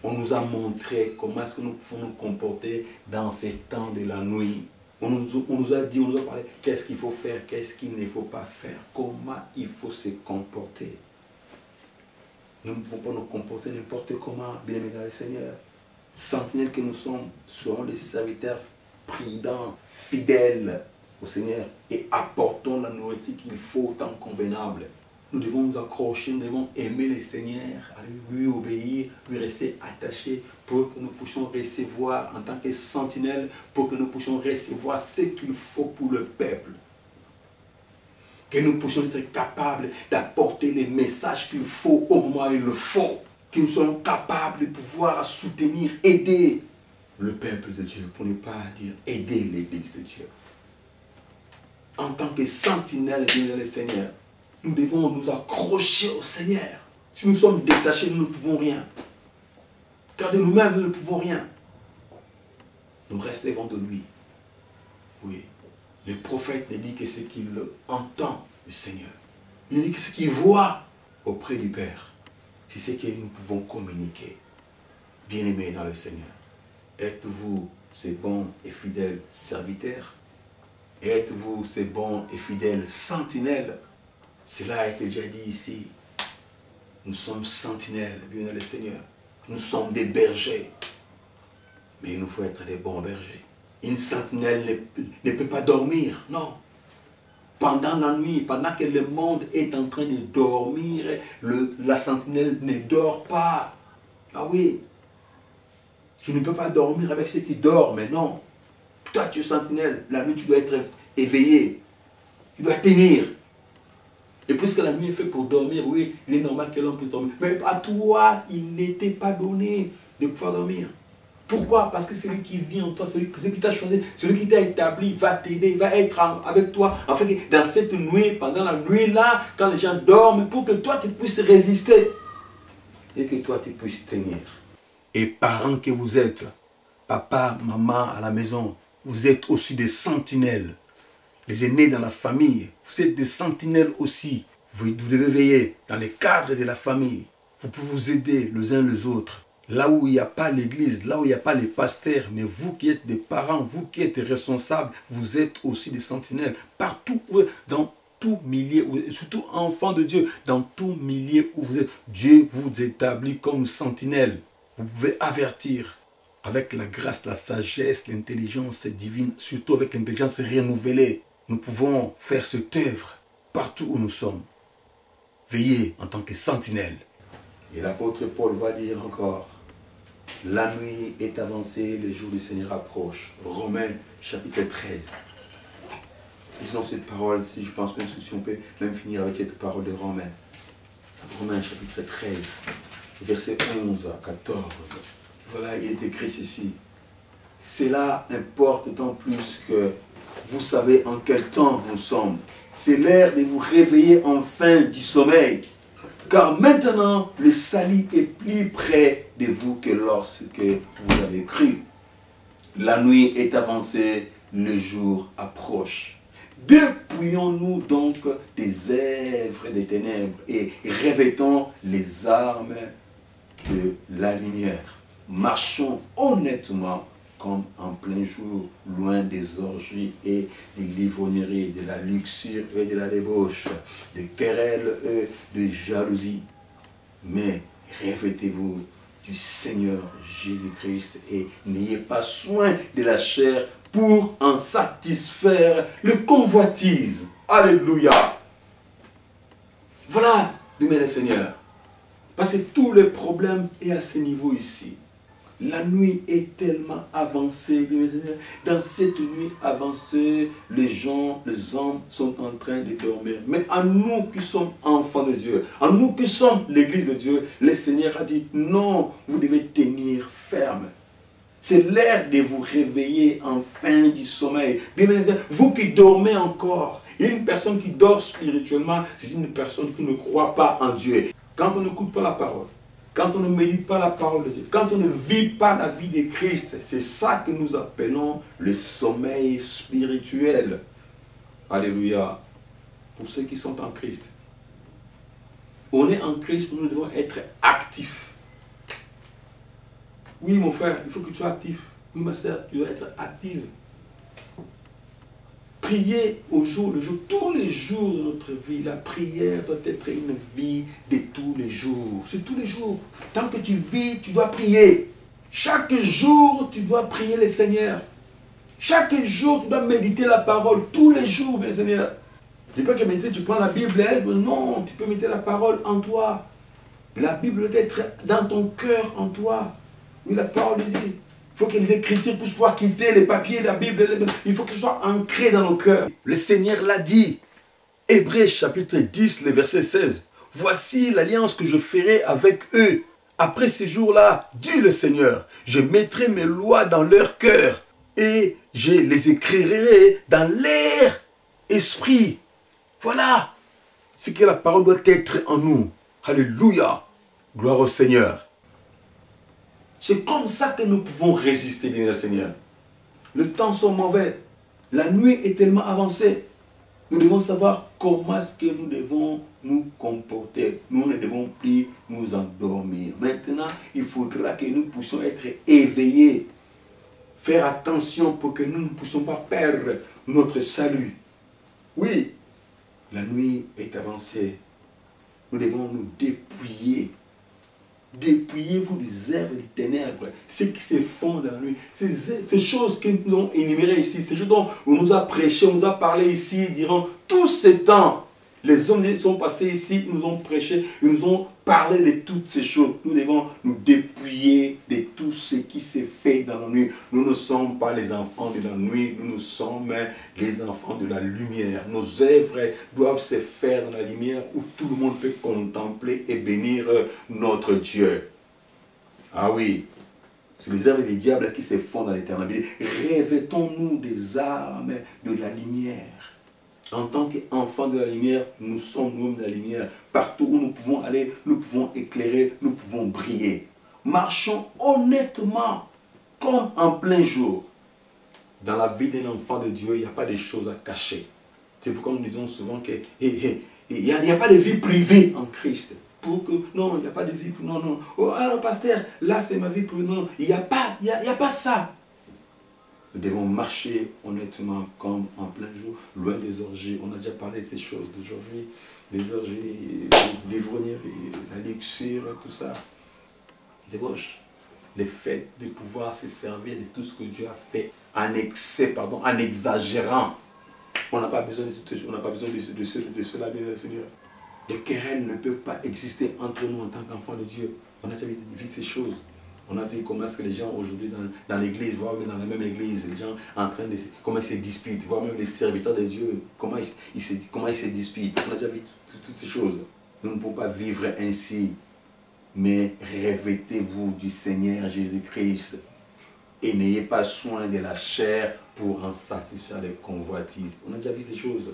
On nous a montré comment est-ce que nous pouvons nous comporter dans ces temps de la nuit. On nous a dit, on nous a parlé, qu'est-ce qu'il faut faire, qu'est-ce qu'il ne faut pas faire, comment il faut se comporter. Nous ne pouvons pas nous comporter n'importe comment, bien aimés dans le Seigneur. Sentinelles que nous sommes, serons des serviteurs prudents, fidèles au Seigneur et apportons la nourriture qu'il faut au temps convenable. Nous devons nous accrocher, nous devons aimer le Seigneur, lui obéir, lui rester attachés pour que nous puissions recevoir en tant que sentinelles, pour que nous puissions recevoir ce qu'il faut pour le peuple. Que nous puissions être capables d'apporter les messages qu'il faut au moment où il le faut. Que nous soyons capables de pouvoir soutenir, aider le peuple de Dieu, pour ne pas dire aider l'Église de Dieu. En tant que sentinelles de le Seigneur, nous devons nous accrocher au Seigneur. Si nous sommes détachés, nous ne pouvons rien. Car de nous-mêmes, nous ne pouvons rien. Nous restons de lui. Oui. Le prophète ne dit que ce qu'il entend du Seigneur. Il ne dit que ce qu'il voit auprès du Père. C'est ce que nous pouvons communiquer. Bien-aimés dans le Seigneur, êtes-vous ces bons et fidèles serviteurs? Êtes-vous ces bons et fidèles sentinelles? Cela a été déjà dit ici. Nous sommes sentinelles, bien dans le Seigneur. Nous sommes des bergers. Mais il nous faut être des bons bergers. Une sentinelle ne peut pas dormir, non. Pendant la nuit, pendant que le monde est en train de dormir, la sentinelle ne dort pas. Ah oui. Tu ne peux pas dormir avec ceux qui dorment, mais non. Toi, tu es sentinelle. La nuit, tu dois être éveillé. Tu dois tenir. Et puisque la nuit est faite pour dormir, oui, il est normal que l'homme puisse dormir. Mais à toi, il n'était pas donné de pouvoir dormir. Pourquoi? Parce que celui qui vit en toi, celui qui t'a choisi, celui qui t'a établi, va t'aider, va être avec toi. En fait, dans cette nuit, pendant la nuit là, quand les gens dorment, pour que toi tu puisses résister. Et que toi tu puisses tenir. Et parents que vous êtes, papa, maman à la maison, vous êtes aussi des sentinelles. Les aînés dans la famille, vous êtes des sentinelles aussi. Vous devez veiller dans les cadres de la famille. Vous pouvez vous aider les uns les autres. Là où il n'y a pas l'église, là où il n'y a pas les pasteurs, mais vous qui êtes des parents, vous qui êtes responsables, vous êtes aussi des sentinelles. Partout, dans tout milieu, surtout enfants de Dieu, dans tout milieu où vous êtes, Dieu vous établit comme sentinelle. Vous pouvez avertir avec la grâce, la sagesse, l'intelligence divine, surtout avec l'intelligence renouvelée. Nous pouvons faire cette œuvre partout où nous sommes. Veillez en tant que sentinelle. Et l'apôtre Paul va dire encore, la nuit est avancée, le jour du Seigneur approche. Romains chapitre 13. Disons cette parole, je pense même si on peut même finir avec cette parole de Romains. Romains chapitre 13, versets 11 à 14. Voilà, il est écrit ceci. Cela importe d'autant plus que vous savez en quel temps nous sommes. C'est l'heure de vous réveiller enfin du sommeil. Car maintenant, le salut est plus près de vous que lorsque vous avez cru. La nuit est avancée, le jour approche. Dépouillons-nous donc des œuvres des ténèbres et revêtons les armes de la lumière. Marchons honnêtement comme en plein jour, loin des orgies et des livrogneries, de la luxure et de la débauche, des querelles et de jalousie. Mais revêtez-vous du Seigneur Jésus-Christ et n'ayez pas soin de la chair pour en satisfaire le convoitise. Alléluia. Voilà, bien le Seigneur. Parce que tous les problèmes sont à ce niveau ici. La nuit est tellement avancée. Dans cette nuit avancée, les gens, les hommes sont en train de dormir. Mais à nous qui sommes enfants de Dieu, à nous qui sommes l'église de Dieu, le Seigneur a dit non, vous devez tenir ferme. C'est l'heure de vous réveiller enfin du sommeil. Vous qui dormez encore, une personne qui dort spirituellement, c'est une personne qui ne croit pas en Dieu. Quand on n'écoute pas la parole, quand on ne médite pas la parole de Dieu, quand on ne vit pas la vie de Christ, c'est ça que nous appelons le sommeil spirituel. Alléluia. Pour ceux qui sont en Christ. On est en Christ, nous devons être actifs. Oui, mon frère, il faut que tu sois actif. Oui, ma soeur, tu dois être active. Prier au jour le jour, tous les jours de notre vie. La prière doit être une vie de tous les jours. C'est tous les jours. Tant que tu vis, tu dois prier. Chaque jour, tu dois prier le Seigneur. Chaque jour, tu dois méditer la parole. Tous les jours, bien Seigneur. Tu ne peux pas que méditer, tu prends la Bible. Non, tu peux méditer la parole en toi. La Bible doit être dans ton cœur, en toi. Oui, la parole dit. Il faut que les Écritures puissent pouvoir quitter les papiers, la Bible. Il faut qu'ils soient ancrés dans nos cœurs. Le Seigneur l'a dit. Hébreux chapitre 10, le verset 16. Voici l'alliance que je ferai avec eux. Après ces jours-là, dit le Seigneur, je mettrai mes lois dans leur cœur et je les écrirai dans leur esprit. Voilà ce que la parole doit être en nous. Alléluia. Gloire au Seigneur. C'est comme ça que nous pouvons résister, bien le Seigneur. Le temps sont mauvais. La nuit est tellement avancée. Nous devons savoir comment est-ce que nous devons nous comporter. Nous ne devons plus nous endormir. Maintenant, il faudra que nous puissions être éveillés. Faire attention pour que nous ne puissions pas perdre notre salut. Oui, la nuit est avancée. Nous devons nous dépouiller. Dépouillez-vous des œuvres des ténèbres, ce qui se font dans la nuit. Ces choses que nous avons énumérées ici, ces choses dont on nous a prêché, on nous a parlé ici, durant tous ces temps. Les hommes qui sont passés ici, ils nous ont prêché, ils nous ont parlé de toutes ces choses. Nous devons nous dépouiller de tout ce qui s'est fait dans la nuit. Nous ne sommes pas les enfants de la nuit, nous sommes les enfants de la lumière. Nos œuvres doivent se faire dans la lumière où tout le monde peut contempler et bénir notre Dieu. Ah oui, c'est les œuvres des diables qui se font dans l'éternité. Revêtons-nous des armes de la lumière. En tant qu'enfants de la lumière, nous sommes nous-mêmes de la lumière. Partout où nous pouvons aller, nous pouvons éclairer, nous pouvons briller. Marchons honnêtement, comme en plein jour. Dans la vie d'un enfant de Dieu, il n'y a pas de choses à cacher. C'est pourquoi nous disons souvent que Il n'y a pas de vie privée en Christ. Pour que, non, il n'y a pas de vie privée. Non, non. Oh, alors, pasteur, là, c'est ma vie privée. Non, il n'y a pas ça. Nous devons marcher honnêtement comme en plein jour, loin des orgies. On a déjà parlé de ces choses d'aujourd'hui. Les orgies, l'ivrognerie, la luxure, tout ça. Débauche. Le fait de pouvoir se servir de tout ce que Dieu a fait en excès, pardon, en exagérant. On n'a pas besoin de cela, bien Seigneur. Les querelles ne peuvent pas exister entre nous en tant qu'enfants de Dieu. On a déjà vu ces choses. On a vu comment est-ce que les gens aujourd'hui dans l'église, voire même dans la même église, les gens en train de comment ils se disputent, voire même les serviteurs de Dieu, comment ils se disputent. On a déjà vu toutes ces choses. Nous ne pouvons pas vivre ainsi, mais revêtez-vous du Seigneur Jésus-Christ et n'ayez pas soin de la chair pour en satisfaire les convoitises. On a déjà vu ces choses.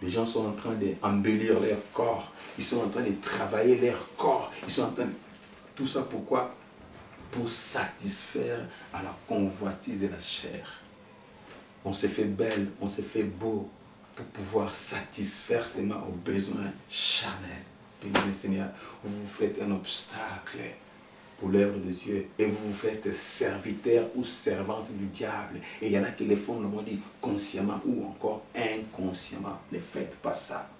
Les gens sont en train d'embellir leur corps, ils sont en train de travailler leur corps, ils sont en train de... Tout ça pourquoi? Pour satisfaire à la convoitise de la chair. On s'est fait belle, on s'est fait beau pour pouvoir satisfaire seulement aux besoins charnels. Béni le Seigneur, vous vous faites un obstacle pour l'œuvre de Dieu et vous vous faites serviteur ou servante du diable. Et il y en a qui le font, on dit consciemment ou encore inconsciemment. Ne faites pas ça.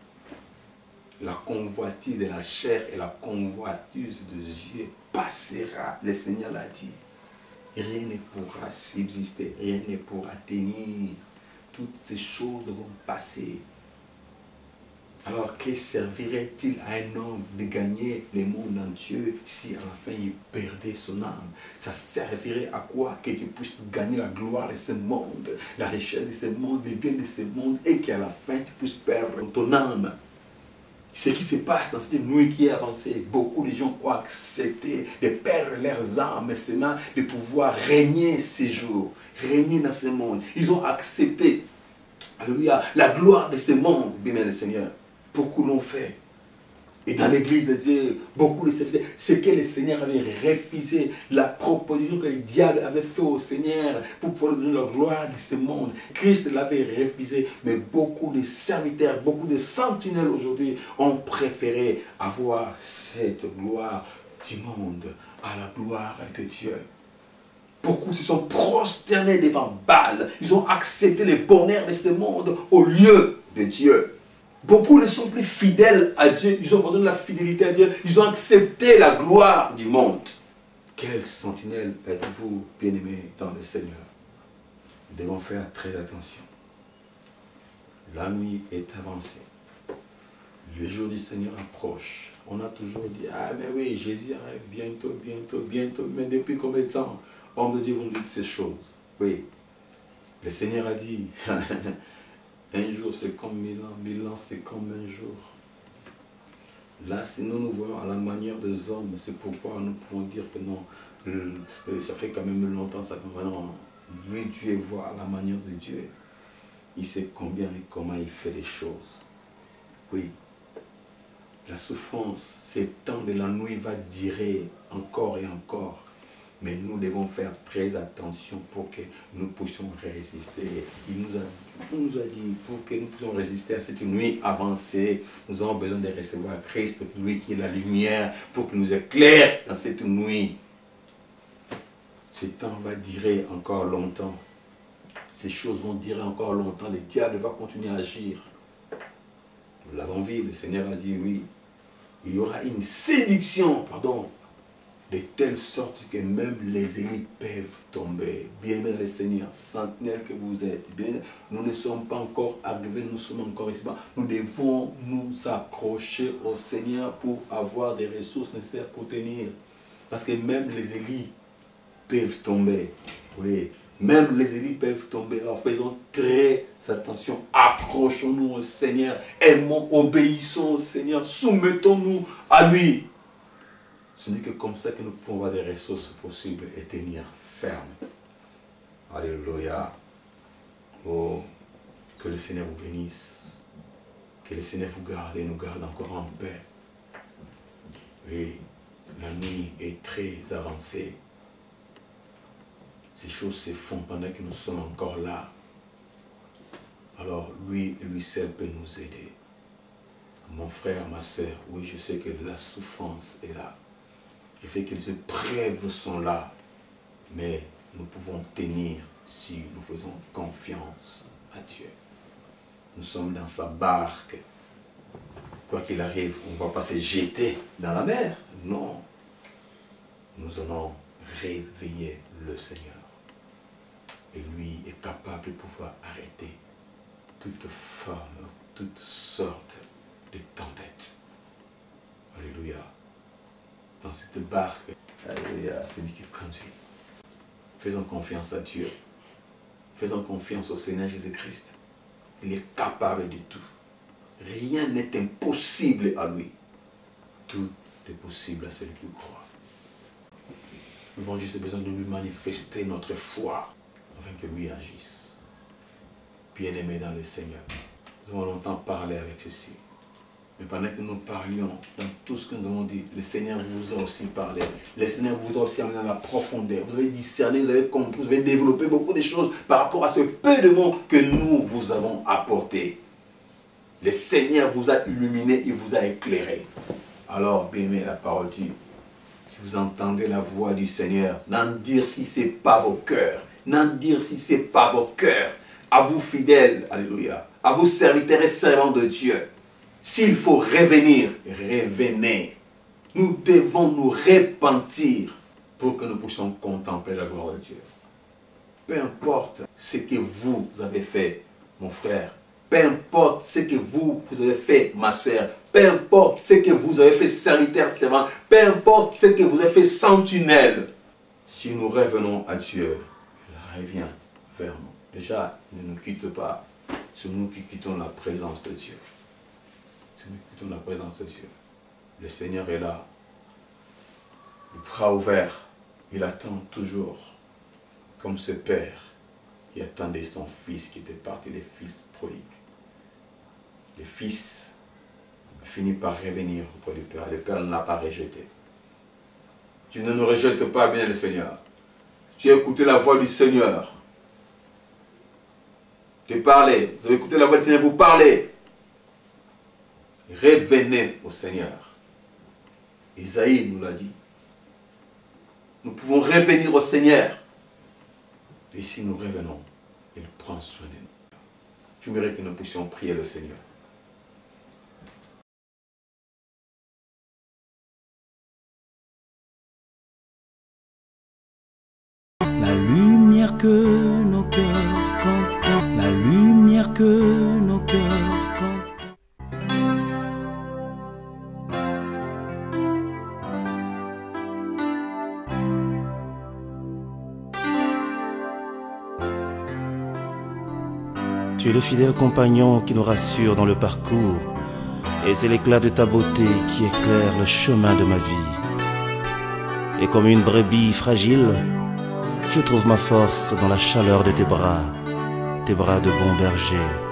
La convoitise de la chair et la convoitise de Dieu passera. Le Seigneur l'a dit. Rien ne pourra subsister, rien ne pourra tenir. Toutes ces choses vont passer. Alors, que servirait-il à un homme de gagner le monde entier si à la fin il perdait son âme? Ça servirait à quoi? Que tu puisses gagner la gloire de ce monde, la richesse de ce monde, les biens de ce monde, et qu'à la fin tu puisses perdre ton âme. Ce qui se passe dans cette nuit qui est avancée, beaucoup de gens ont accepté de perdre leurs âmes, seulement de pouvoir régner ces jours, régner dans ce monde. Ils ont accepté, alléluia, la gloire de ce monde, bien le Seigneur. Beaucoup l'ont fait. Et dans l'église de Dieu, beaucoup de serviteurs, ce que le Seigneur avait refusé, la proposition que le diable avait fait au Seigneur pour pouvoir lui donner la gloire de ce monde. Christ l'avait refusé, mais beaucoup de serviteurs, beaucoup de sentinelles aujourd'hui ont préféré avoir cette gloire du monde à la gloire de Dieu. Beaucoup se sont prosternés devant Baal. Ils ont accepté le bonheur de ce monde au lieu de Dieu. Beaucoup ne sont plus fidèles à Dieu, ils ont abandonné la fidélité à Dieu, ils ont accepté la gloire du monde. Quelle sentinelle êtes-vous, bien-aimés dans le Seigneur? Nous devons faire très attention. La nuit est avancée. Le jour du Seigneur approche. On a toujours dit, ah mais oui, Jésus arrive bientôt, bientôt, bientôt. Mais depuis combien de temps, homme de Dieu, vous nous dites ces choses? Oui. Le Seigneur a dit, un jour c'est comme 1000 ans c'est comme un jour. Là, si nous voyons à la manière des hommes, c'est pourquoi nous pouvons dire que non, ça fait quand même longtemps, ça fait maintenant, lui Dieu voit à la manière de Dieu. Il sait combien et comment il fait les choses. Oui, la souffrance, ces temps de la nuit va durer encore et encore. Mais nous devons faire très attention pour que nous puissions résister. Il nous a dit, pour que nous puissions résister à cette nuit avancée, nous avons besoin de recevoir Christ, lui qui est la lumière, pour qu'il nous éclaire dans cette nuit. Ce temps va durer encore longtemps. Ces choses vont durer encore longtemps. Le diable va continuer à agir. Nous l'avons vu, le Seigneur a dit oui. Il y aura une séduction, pardon, de telle sorte que même les élites peuvent tomber. Bien-aimé le Seigneur, sentinelle que vous êtes, bien, nous ne sommes pas encore arrivés, nous sommes encore ici. Nous devons nous accrocher au Seigneur pour avoir des ressources nécessaires pour tenir. Parce que même les élites peuvent tomber. Oui, même les élites peuvent tomber. Alors faisons très attention. Accrochons-nous au Seigneur. Aimons, obéissons au Seigneur. Soumettons-nous à lui. Ce n'est que comme ça que nous pouvons avoir des ressources possibles et tenir ferme. Alléluia. Oh, que le Seigneur vous bénisse. Que le Seigneur vous garde et nous garde encore en paix. Oui, la nuit est très avancée. Ces choses se font pendant que nous sommes encore là. Alors, lui et lui seul peut nous aider. Mon frère, ma soeur, oui, je sais que la souffrance est là. Je sais que les épreuves sont là. Mais nous pouvons tenir si nous faisons confiance à Dieu. Nous sommes dans sa barque. Quoi qu'il arrive, on ne va pas se jeter dans la mer. Non. Nous allons réveiller le Seigneur. Et lui est capable de pouvoir arrêter toute forme, toutes sortes de tempêtes. Alléluia. Dans cette barque, alléluia, c'est lui qui conduit. Faisons confiance à Dieu. Faisons confiance au Seigneur Jésus-Christ. Il est capable de tout. Rien n'est impossible à lui. Tout est possible à celui qui croit. Nous avons juste besoin de lui manifester notre foi afin que lui agisse. Bien-aimés dans le Seigneur, nous avons longtemps parlé avec ceci. Mais pendant que nous parlions, dans tout ce que nous avons dit, le Seigneur vous a aussi parlé. Le Seigneur vous a aussi amené dans la profondeur. Vous avez discerné, vous avez compris, vous avez développé beaucoup de choses par rapport à ce peu de mots que nous vous avons apporté. Le Seigneur vous a illuminé, il vous a éclairé. Alors, bien-aimé, la parole dit, si vous entendez la voix du Seigneur, n'en dire si ce n'est pas vos cœurs. N'en dire si ce n'est pas vos cœurs. À vous fidèles, alléluia. À vous serviteurs et servants de Dieu. S'il faut revenir, revenez. Nous devons nous repentir pour que nous puissions contempler la gloire de Dieu. Peu importe ce que vous avez fait, mon frère. Peu importe ce que vous avez fait, ma soeur. Peu importe ce que vous avez fait, serviteur, servant. Peu importe ce que vous avez fait, sentinelle. Si nous revenons à Dieu, il revient vers nous. Déjà, ne nous quitte pas. C'est nous qui quittons la présence de Dieu. C'est nous qui quittons la présence de Dieu. Le Seigneur est là. Le bras ouvert. Il attend toujours. Comme ce père qui attendait son fils qui était parti, le fils prodigue. Le fils a fini par revenir auprès du Père. Le Père ne l'a pas rejeté. Tu ne nous rejettes pas, bien le Seigneur. Tu as écouté la voix du Seigneur. Tu parlais. Vous avez écouté la voix du Seigneur, vous parlez. Revenez au Seigneur. Isaïe nous l'a dit. Nous pouvons revenir au Seigneur. Et si nous revenons, il prend soin de nous. J'aimerais que nous puissions prier le Seigneur. La lumière que nos cœurs contemplent, la lumière que nos cœurs contemplent. Tu es le fidèle compagnon qui nous rassure dans le parcours, et c'est l'éclat de ta beauté qui éclaire le chemin de ma vie. Et comme une brebis fragile, je trouve ma force dans la chaleur de tes bras de bon berger.